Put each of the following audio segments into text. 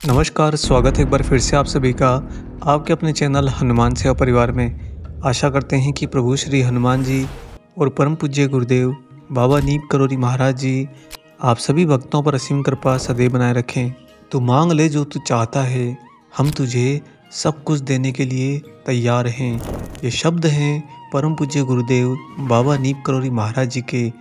नमस्कार, स्वागत है एक बार फिर से आप सभी का आपके अपने चैनल हनुमान सेवा परिवार में। आशा करते हैं कि प्रभु श्री हनुमान जी और परम पूज्य गुरुदेव बाबा नीम करोली महाराज जी आप सभी भक्तों पर असीम कृपा सदैव बनाए रखें। तू मांग ले जो तू चाहता है, हम तुझे सब कुछ देने के लिए तैयार हैं। ये शब्द हैं परम पूज्य गुरुदेव बाबा नीम करोली महाराज जी के।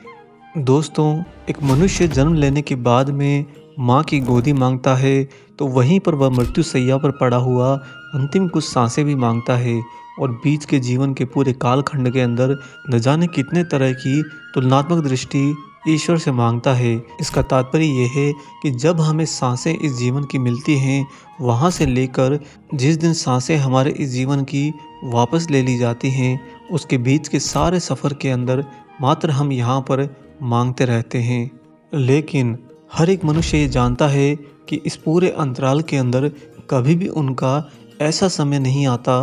दोस्तों, एक मनुष्य जन्म लेने के बाद में माँ की गोदी मांगता है तो वहीं पर वह मृत्यु शैया पर पड़ा हुआ अंतिम कुछ सांसें भी मांगता है और बीच के जीवन के पूरे कालखंड के अंदर न जाने कितने तरह की तुलनात्मक दृष्टि ईश्वर से मांगता है। इसका तात्पर्य यह है कि जब हमें सांसें इस जीवन की मिलती हैं, वहाँ से लेकर जिस दिन सांसें हमारे इस जीवन की वापस ले ली जाती हैं, उसके बीच के सारे सफ़र के अंदर मात्र हम यहाँ पर मांगते रहते हैं। लेकिन हर एक मनुष्य ये जानता है कि इस पूरे अंतराल के अंदर कभी भी उनका ऐसा समय नहीं आता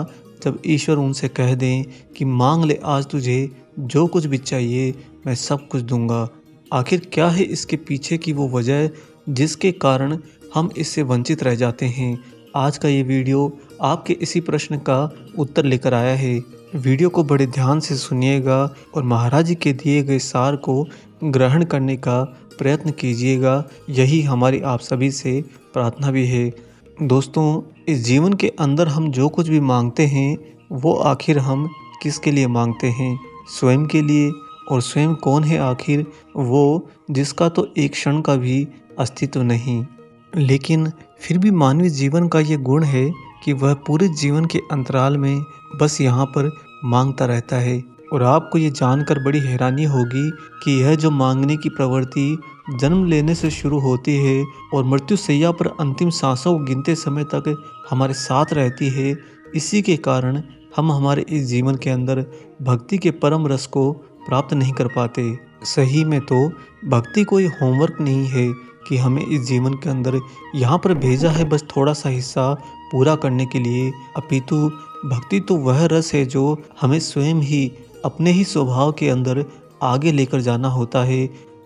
जब ईश्वर उनसे कह दें कि मांग ले आज तुझे जो कुछ भी चाहिए, मैं सब कुछ दूंगा। आखिर क्या है इसके पीछे की वो वजह जिसके कारण हम इससे वंचित रह जाते हैं? आज का ये वीडियो आपके इसी प्रश्न का उत्तर लेकर आया है। वीडियो को बड़े ध्यान से सुनिएगा और महाराज जी के दिए गए सार को ग्रहण करने का प्रयत्न कीजिएगा। यही हमारी आप सभी से प्रार्थना भी है। दोस्तों, इस जीवन के अंदर हम जो कुछ भी मांगते हैं वो आखिर हम किसके लिए मांगते हैं? स्वयं के लिए। और स्वयं कौन है आखिर? वो जिसका तो एक क्षण का भी अस्तित्व नहीं। लेकिन फिर भी मानवीय जीवन का ये गुण है कि वह पूरे जीवन के अंतराल में बस यहाँ पर मांगता रहता है। और आपको ये जानकर बड़ी हैरानी होगी कि यह जो मांगने की प्रवृत्ति जन्म लेने से शुरू होती है और मृत्यु शैया पर अंतिम सांसों को गिनते समय तक हमारे साथ रहती है, इसी के कारण हम हमारे इस जीवन के अंदर भक्ति के परम रस को प्राप्त नहीं कर पाते। सही में तो भक्ति कोई होमवर्क नहीं है कि हमें इस जीवन के अंदर यहाँ पर भेजा है बस थोड़ा सा हिस्सा पूरा करने के लिए, अपितु भक्ति तो वह रस है जो हमें स्वयं ही अपने ही स्वभाव के अंदर आगे लेकर जाना होता है।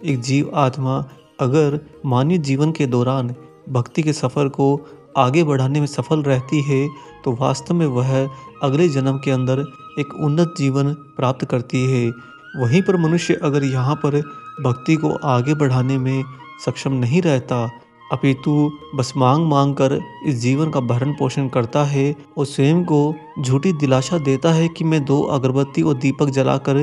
एक जीव आत्मा अगर मानवीय जीवन के दौरान भक्ति के सफ़र को आगे बढ़ाने में सफल रहती है तो वास्तव में वह अगले जन्म के अंदर एक उन्नत जीवन प्राप्त करती है। वहीं पर मनुष्य अगर यहाँ पर भक्ति को आगे बढ़ाने में सक्षम नहीं रहता, अपितु बस मांग मांग कर इस जीवन का भरण पोषण करता है और स्वयं को झूठी दिलासा देता है कि मैं 2 अगरबत्ती और दीपक जलाकर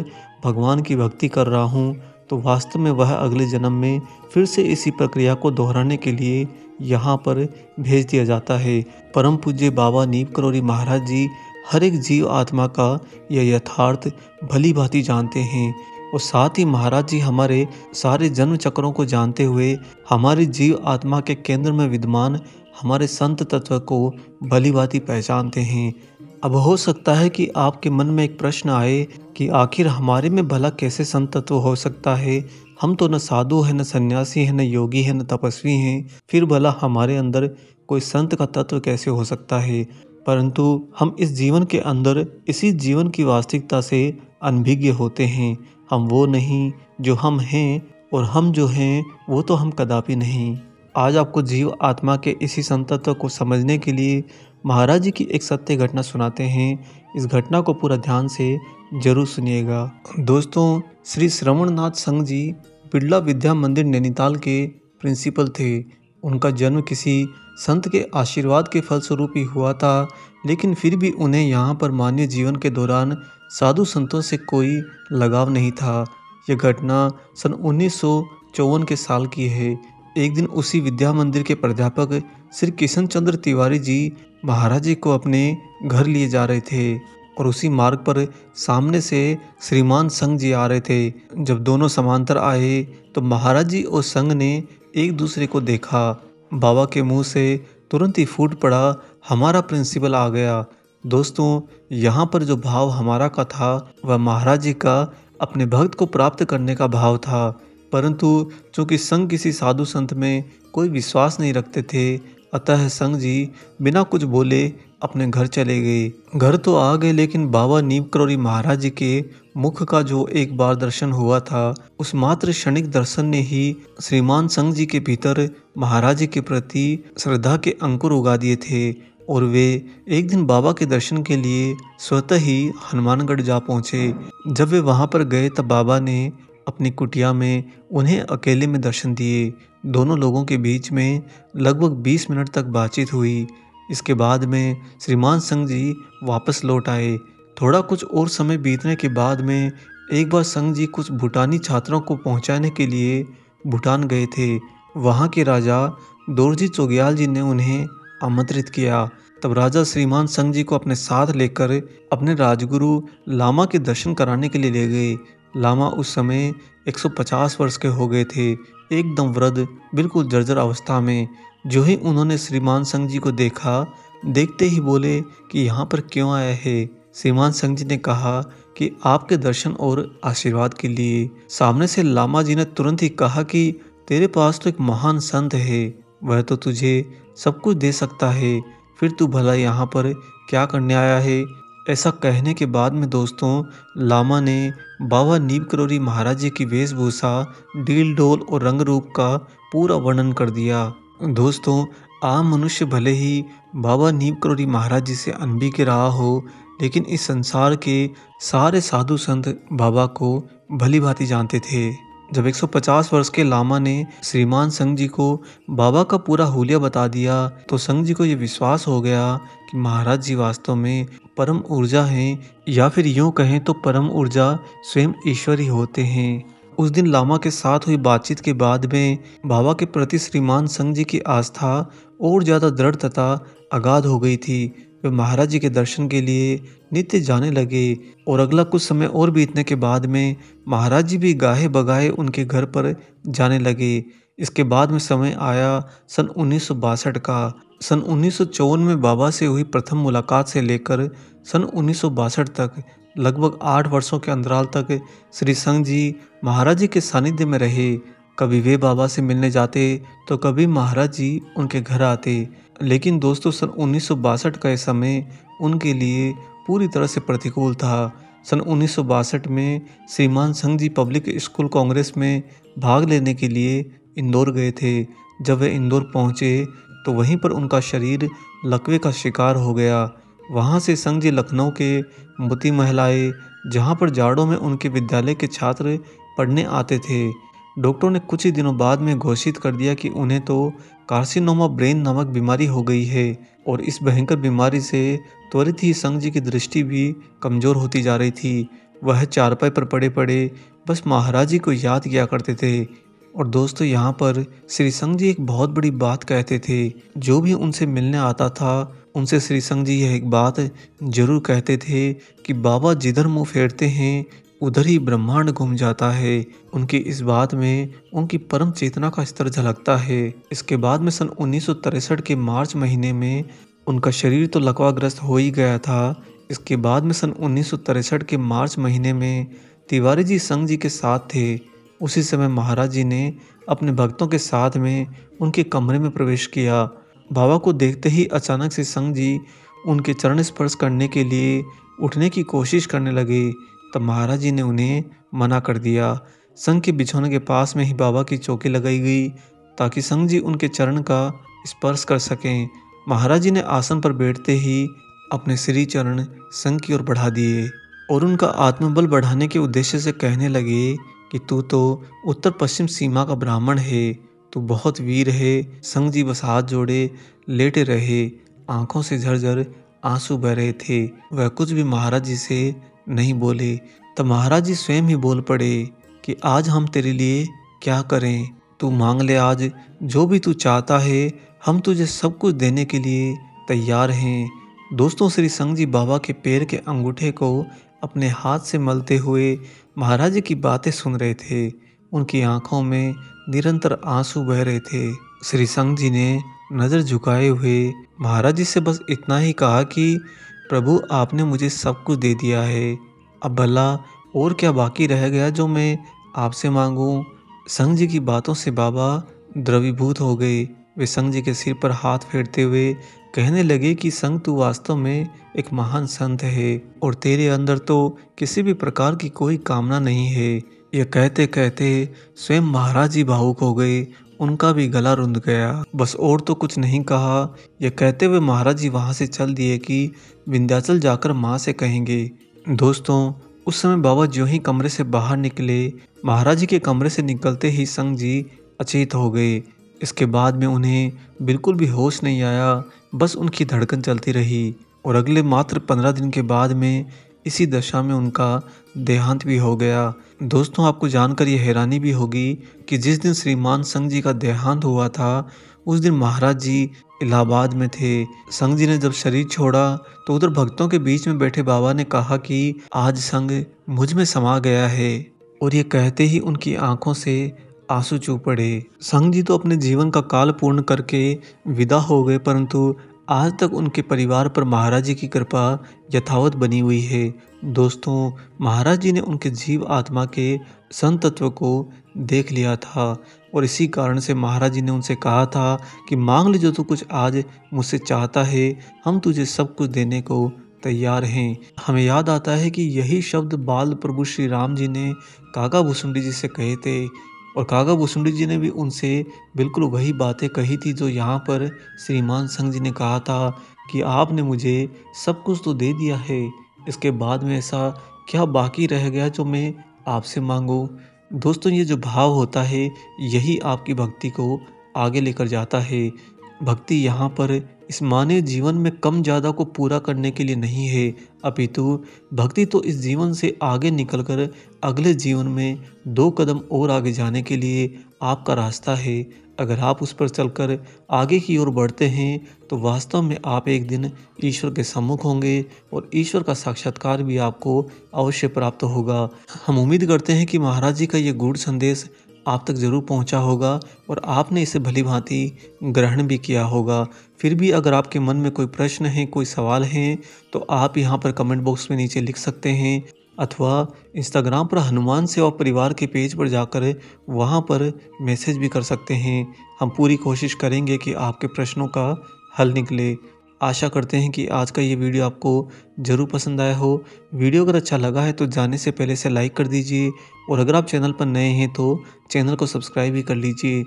भगवान की भक्ति कर रहा हूँ, तो वास्तव में वह अगले जन्म में फिर से इसी प्रक्रिया को दोहराने के लिए यहाँ पर भेज दिया जाता है। परम पूज्य बाबा नीम करोली महाराज जी हर एक जीव आत्मा का यह यथार्थ भली भांति जानते हैं और साथ ही महाराज जी हमारे सारे जन्म चक्रों को जानते हुए हमारी जीव आत्मा के केंद्र में विद्यमान हमारे संत तत्व को भली भांति पहचानते हैं। अब हो सकता है कि आपके मन में एक प्रश्न आए कि आखिर हमारे में भला कैसे संत तत्व हो सकता है? हम तो न साधु हैं, न सन्यासी हैं, न योगी हैं, न तपस्वी हैं, फिर भला हमारे अंदर कोई संत का तत्व कैसे हो सकता है? परंतु हम इस जीवन के अंदर इसी जीवन की वास्तविकता से अनभिज्ञ होते हैं। हम वो नहीं जो हम हैं और हम जो हैं वो तो हम कदापि नहीं। आज आपको जीव आत्मा के इसी संतत्व को समझने के लिए महाराज जी की एक सत्य घटना सुनाते हैं। इस घटना को पूरा ध्यान से जरूर सुनिएगा। दोस्तों, श्री श्रवणनाथ संघ जी बिरला विद्या मंदिर नैनीताल के प्रिंसिपल थे। उनका जन्म किसी संत के आशीर्वाद के फलस्वरूप ही हुआ था, लेकिन फिर भी उन्हें यहाँ पर मानवीय जीवन के दौरान साधु संतों से कोई लगाव नहीं था। यह घटना सन 1954 के साल की है। एक दिन उसी विद्या मंदिर के प्राध्यापक श्री किशन चंद्र तिवारी जी महाराज जी को अपने घर लिए जा रहे थे और उसी मार्ग पर सामने से श्रीमान संघ जी आ रहे थे। जब दोनों समांतर आए तो महाराज जी और संघ ने एक दूसरे को देखा। बाबा के मुंह से तुरंत ही फूट पड़ा, हमारा प्रिंसिपल आ गया। दोस्तों, यहाँ पर जो भाव हमारा का था वह महाराज जी का अपने भक्त को प्राप्त करने का भाव था। परंतु चूंकि संघ किसी साधु संत में कोई विश्वास नहीं रखते थे, अतः संघ जी बिना कुछ बोले अपने घर चले गए। घर तो आ गए, लेकिन बाबा नीम करोली महाराज जी के मुख का जो एक बार दर्शन हुआ था, उस मात्र क्षणिक दर्शन ने ही श्रीमान संघ जी के भीतर महाराज जी के प्रति श्रद्धा के अंकुर उगा दिए थे और वे एक दिन बाबा के दर्शन के लिए स्वतः ही हनुमानगढ़ जा पहुंचे। जब वे वहां पर गए तब बाबा ने अपनी कुटिया में उन्हें अकेले में दर्शन दिए। दोनों लोगों के बीच में लगभग 20 मिनट तक बातचीत हुई। इसके बाद में श्रीमान संघ जी वापस लौट आए। थोड़ा कुछ और समय बीतने के बाद में एक बार संघ जी कुछ भूटानी छात्रों को पहुंचाने के लिए भूटान गए थे। वहां के राजा दोरजी चोग्याल जी ने उन्हें आमंत्रित किया। तब राजा श्रीमान संघ जी को अपने साथ लेकर अपने राजगुरु लामा के दर्शन कराने के लिए ले गए। लामा उस समय 150 वर्ष के हो गए थे, एकदम वृद्ध, बिल्कुल जर्जर अवस्था में। जो ही उन्होंने श्रीमान संघ जी को देखा, देखते ही बोले कि यहाँ पर क्यों आया है। श्रीमान संघ जी ने कहा कि आपके दर्शन और आशीर्वाद के लिए। सामने से लामा जी ने तुरंत ही कहा कि तेरे पास तो एक महान संत है, वह तो तुझे सब कुछ दे सकता है, फिर तू भला यहाँ पर क्या करने आया है। ऐसा कहने के बाद में दोस्तों, लामा ने बाबा नीम करोली महाराज जी की वेशभूषा, डील डोल और रंग रूप का पूरा वर्णन कर दिया। दोस्तों, आम मनुष्य भले ही बाबा नीम करोली महाराज जी से अनभिज्ञ रहा हो, लेकिन इस संसार के सारे साधु संत बाबा को भली भांति जानते थे। जब 150 वर्ष के लामा ने श्रीमान संघ जी को बाबा का पूरा हुलिया बता दिया, तो संघ जी को ये विश्वास हो गया कि महाराज जी वास्तव में परम ऊर्जा हैं, या फिर यूं कहें तो परम ऊर्जा स्वयं ईश्वर ही होते हैं। उस दिन लामा के साथ हुई बातचीत के बाद में बाबा के प्रति श्रीमान संघ जी की आस्था और ज़्यादा दृढ़ तथा अगाध हो गई थी। वे महाराज जी के दर्शन के लिए नित्य जाने लगे और अगला कुछ समय और बीतने के बाद में महाराज जी भी गाहे बगाहे उनके घर पर जाने लगे। इसके बाद में समय आया सन 1962 का। सन 1954 में बाबा से हुई प्रथम मुलाकात से लेकर सन 1962 तक लगभग 8 वर्षों के अंतराल तक श्री संघ जी महाराज जी के सानिध्य में रहे। कभी वे बाबा से मिलने जाते तो कभी महाराज जी उनके घर आते। लेकिन दोस्तों, सन 1962 का समय उनके लिए पूरी तरह से प्रतिकूल था। सन 1962 में श्रीमान संघ जी पब्लिक स्कूल कांग्रेस में भाग लेने के लिए इंदौर गए थे। जब वे इंदौर पहुंचे तो वहीं पर उनका शरीर लकवे का शिकार हो गया। वहां से संघ जी लखनऊ के मोती महल आए, जहां पर जाड़ों में उनके विद्यालय के छात्र पढ़ने आते थे। डॉक्टरों ने कुछ ही दिनों बाद में घोषित कर दिया कि उन्हें तो कार्सिनोमा ब्रेन नामक बीमारी हो गई है और इस भयंकर बीमारी से त्वरित ही संघ जी की दृष्टि भी कमज़ोर होती जा रही थी। वह चारपाई पर पड़े पड़े बस महाराज जी को याद किया करते थे। और दोस्तों, यहाँ पर श्री संघ जी एक बहुत बड़ी बात कहते थे। जो भी उनसे मिलने आता था उनसे श्री संघ जी यह एक बात जरूर कहते थे कि बाबा जिधर मुंह फेरते हैं उधर ही ब्रह्मांड घूम जाता है। उनकी इस बात में उनकी परम चेतना का स्तर झलकता है। इसके बाद में सन 1963 के मार्च महीने में उनका शरीर तो लकवाग्रस्त हो ही गया था। इसके बाद में सन 1963 के मार्च महीने में तिवारी जी संघ जी के साथ थे। उसी समय महाराज जी ने अपने भक्तों के साथ में उनके कमरे में प्रवेश किया। बाबा को देखते ही अचानक से संघ जी उनके चरण स्पर्श करने के लिए उठने की कोशिश करने लगे। तब महाराज जी ने उन्हें मना कर दिया। संघ के बिछौने के पास में ही बाबा की चौकी लगाई गई ताकि संघ जी उनके चरण का स्पर्श कर सकें। महाराज जी ने आसन पर बैठते ही अपने श्री चरण संघ की ओर बढ़ा दिए और उनका आत्मबल बढ़ाने के उद्देश्य से कहने लगे कि तू तो उत्तर पश्चिम सीमा का ब्राह्मण है, तू बहुत वीर है। संघ जी बस हाथ जोड़े लेटे रहे, आंखों से झरझर आंसू बह रहे थे। वह कुछ भी महाराज जी से नहीं बोले। तब महाराज जी स्वयं ही बोल पड़े कि आज हम तेरे लिए क्या करें, तू मांग ले आज जो भी तू चाहता है, हम तुझे सब कुछ देने के लिए तैयार हैं। दोस्तों, श्री संघ जी बाबा के पैर के अंगूठे को अपने हाथ से मलते हुए महाराज जी की बातें सुन रहे थे। उनकी आंखों में निरंतर आंसू बह रहे थे। श्री संघ जी ने नज़र झुकाए हुए महाराज जी से बस इतना ही कहा कि प्रभु, आपने मुझे सब कुछ दे दिया है, अब भला और क्या बाकी रह गया जो मैं आपसे मांगूं। संघ जी की बातों से बाबा द्रवीभूत हो गए। वे संग जी के सिर पर हाथ फेरते हुए कहने लगे कि संग तू वास्तव में एक महान संत है और तेरे अंदर तो किसी भी प्रकार की कोई कामना नहीं है। यह कहते कहते स्वयं महाराज जी भावुक हो गए, उनका भी गला रुंध गया। बस और तो कुछ नहीं कहा। यह कहते हुए महाराज जी वहां से चल दिए कि विंध्याचल जाकर माँ से कहेंगे। दोस्तों, उस समय बाबा ज्यों ही कमरे से बाहर निकले, महाराज जी के कमरे से निकलते ही संग जी अचेत हो गए। इसके बाद में उन्हें बिल्कुल भी होश नहीं आया, बस उनकी धड़कन चलती रही और अगले मात्र 15 दिन के बाद में इसी दशा में उनका देहांत भी हो गया। दोस्तों, आपको जानकर ये हैरानी भी होगी कि जिस दिन श्रीमान संग जी का देहांत हुआ था, उस दिन महाराज जी इलाहाबाद में थे। संग जी ने जब शरीर छोड़ा तो उधर भक्तों के बीच में बैठे बाबा ने कहा कि आज संग मुझ में समा गया है, और ये कहते ही उनकी आंखों से आंसू चू पड़े। संग जी तो अपने जीवन का काल पूर्ण करके विदा हो गए, परंतु आज तक उनके परिवार पर महाराज जी की कृपा यथावत बनी हुई है। दोस्तों, महाराज जी ने उनके जीव आत्मा के संत तत्व को देख लिया था और इसी कारण से महाराज जी ने उनसे कहा था कि मांग ले जो तू कुछ आज मुझसे चाहता है, हम तुझे सब कुछ देने को तैयार हैं। हमें याद आता है कि यही शब्द बाल प्रभु श्री राम जी ने काका भुसुंडी जी से कहे थे और काका भुसुंडी जी ने भी उनसे बिल्कुल वही बातें कही थी जो यहाँ पर श्रीमान संग जी ने कहा था कि आपने मुझे सब कुछ तो दे दिया है, इसके बाद में ऐसा क्या बाकी रह गया जो मैं आपसे मांगूं। दोस्तों, ये जो भाव होता है यही आपकी भक्ति को आगे लेकर जाता है। भक्ति यहाँ पर इस मानव जीवन में कम ज़्यादा को पूरा करने के लिए नहीं है, अपितु भक्ति तो इस जीवन से आगे निकलकर अगले जीवन में 2 कदम और आगे जाने के लिए आपका रास्ता है। अगर आप उस पर चलकर आगे की ओर बढ़ते हैं तो वास्तव में आप एक दिन ईश्वर के सम्मुख होंगे और ईश्वर का साक्षात्कार भी आपको अवश्य प्राप्त होगा। हम उम्मीद करते हैं कि महाराज जी का ये गूढ़ संदेश आप तक ज़रूर पहुंचा होगा और आपने इसे भली भांति ग्रहण भी किया होगा। फिर भी अगर आपके मन में कोई प्रश्न है, कोई सवाल है, तो आप यहाँ पर कमेंट बॉक्स में नीचे लिख सकते हैं अथवा इंस्टाग्राम पर हनुमान सेवा परिवार के पेज पर जाकर वहाँ पर मैसेज भी कर सकते हैं। हम पूरी कोशिश करेंगे कि आपके प्रश्नों का हल निकले। आशा करते हैं कि आज का ये वीडियो आपको ज़रूर पसंद आया हो। वीडियो अगर अच्छा लगा है तो जाने से पहले इसे लाइक कर दीजिए और अगर आप चैनल पर नए हैं तो चैनल को सब्सक्राइब भी कर लीजिए।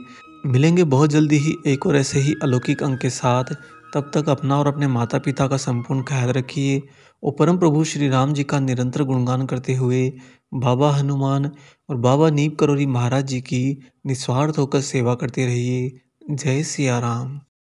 मिलेंगे बहुत जल्दी ही एक और ऐसे ही अलौकिक अंक के साथ। तब तक अपना और अपने माता पिता का संपूर्ण ख्याल रखिए और परम प्रभु श्री राम जी का निरंतर गुणगान करते हुए बाबा हनुमान और बाबा नीम करोली महाराज जी की निस्वार्थ होकर सेवा करते रहिए। जय सिया राम।